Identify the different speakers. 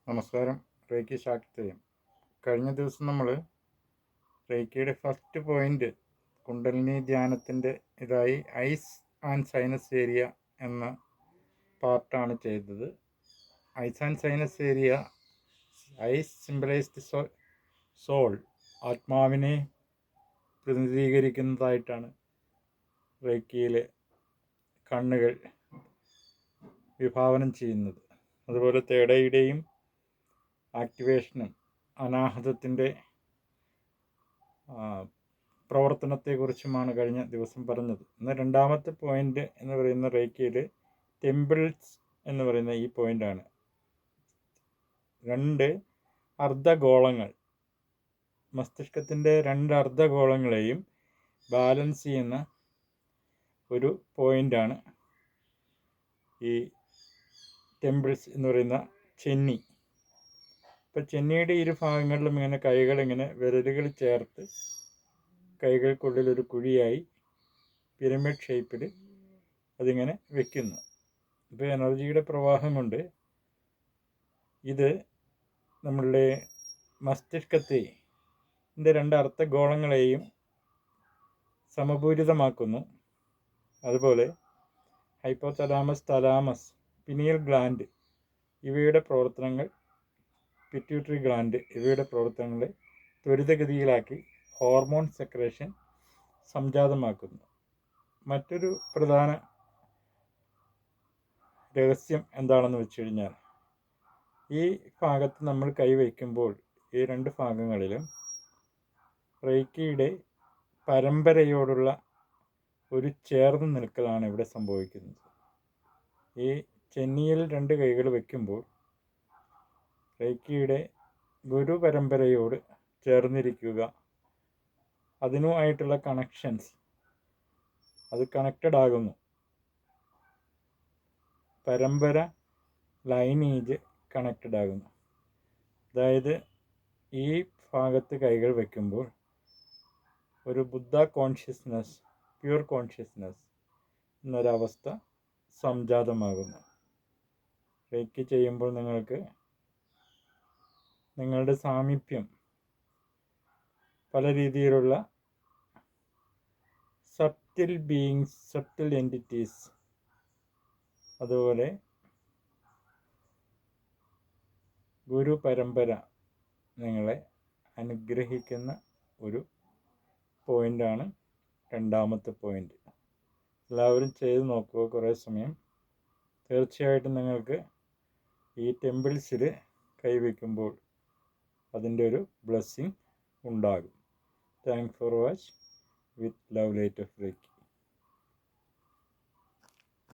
Speaker 1: നമസ്കാരം. റേക്കി ശാക്തേയം. കഴിഞ്ഞ ദിവസം നമ്മൾ റേക്കിയുടെ ഫസ്റ്റ് പോയിന്റ് കുണ്ടലിനി ധ്യാനത്തിൻ്റെ ഇതായി ഐസ് ആൻഡ് സൈനസ് ഏരിയ എന്ന പാർട്ടാണ് ചെയ്തത്. Eyes and sinus area, eyes symbolised soul, ആത്മാവിനെ പ്രതിനിധീകരിക്കുന്നതായിട്ടാണ് റേക്കിയിലെ കണ്ണുകൾ വിഭാവനം ചെയ്യുന്നത്. അതുപോലെ തേടയുടെയും ആക്ടിവേഷനും അനാഹതത്തിൻ്റെ പ്രവർത്തനത്തെക്കുറിച്ചുമാണ് കഴിഞ്ഞ ദിവസം പറഞ്ഞത്. ഇന്ന് രണ്ടാമത്തെ പോയിന്റ് എന്ന് പറയുന്ന റേക്കിയിൽ ടെമ്പിൾസ് എന്ന് പറയുന്ന ഈ പോയിന്റാണ്. രണ്ട് അർദ്ധഗോളങ്ങൾ, മസ്തിഷ്കത്തിൻ്റെ രണ്ട് അർദ്ധഗോളങ്ങളെയും ബാലൻസ് ചെയ്യുന്ന ഒരു പോയിന്റാണ് ഈ ടെമ്പിൾസ് എന്ന് പറയുന്ന ചെന്നി. ഇപ്പം ചെന്നിയുടെ ഇരു ഭാഗങ്ങളിലും ഇങ്ങനെ കൈകളിങ്ങനെ വിരലുകൾ ചേർത്ത് കൈകൾക്കുള്ളിൽ ഒരു കുഴിയായി പിരമിഡ് ഷേപ്പിൽ അതിങ്ങനെ വെക്കുന്നു. ഇപ്പോൾ എനർജിയുടെ പ്രവാഹം കൊണ്ട് ഇത് നമ്മളുടെ മസ്തിഷ്കത്തിൻ്റെ രണ്ട് അർദ്ധഗോളങ്ങളെയും സമപൂരിതമാക്കുന്നു. അതുപോലെ ഹൈപ്പോതലാമസ്, തലാമസ്, പിനിയൽ ഗ്ലാൻഡ് ഇവയുടെ പ്രവർത്തനങ്ങൾ, പിറ്റ്യൂട്ടറി ഗ്ലാൻഡ് ഇവയുടെ പ്രവർത്തനങ്ങളെ ത്വരിതഗതിയിലാക്കി ഹോർമോൺ സെക്രേഷൻ സംജാതമാക്കുന്നു. മറ്റൊരു പ്രധാന രഹസ്യം എന്താണെന്ന് വെച്ച് കഴിഞ്ഞാൽ, ഈ ഭാഗത്ത് നമ്മൾ കൈവയ്ക്കുമ്പോൾ ഈ രണ്ട് ഭാഗങ്ങളിലും റേക്കിയുടെ പരമ്പരയോടുള്ള ഒരു ചേർന്ന് നിൽക്കലാണ് ഇവിടെ സംഭവിക്കുന്നത്. ഈ ചെന്നിയിൽ രണ്ട് കൈകൾ വയ്ക്കുമ്പോൾ റേക്കിയുടെ ഗുരു പരമ്പരയോട് ചേർന്നിരിക്കുക, അതിനുമായിട്ടുള്ള കണക്ഷൻസ് അത് കണക്റ്റഡ് ആകുന്നു. പരമ്പര ലൈനേജ് കണക്റ്റഡ് ആകുന്നു. അതായത് ഈ ഭാഗത്ത് കൈകൾ വയ്ക്കുമ്പോൾ ഒരു ബുദ്ധ കോൺഷ്യസ്നസ്, പ്യൂർ കോൺഷ്യസ്നസ് എന്നൊരവസ്ഥ സംജാതമാകുന്നു. റേക്കി ചെയ്യുമ്പോൾ നിങ്ങൾക്ക് നിങ്ങളുടെ സാമീപ്യം പല രീതിയിലുള്ള സബ്റ്റിൽ ബീയിങ്സ്, സബ്റ്റിൽ എൻറ്റിറ്റീസ്, അതുപോലെ ഗുരു പരമ്പര നിങ്ങളെ അനുഗ്രഹിക്കുന്ന ഒരു പോയിൻ്റാണ് രണ്ടാമത്തെ പോയിൻ്റ്. എല്ലാവരും ചെയ്ത് നോക്കുക കുറേ സമയം. തീർച്ചയായിട്ടും നിങ്ങൾക്ക് ഈ ടെമ്പിൾസിൽ കൈവയ്ക്കുമ്പോൾ അതിൻ്റെ ഒരു ബ്ലെസ്സിങ് ഉണ്ടാകും. Thanks for watch. With love light of reiki.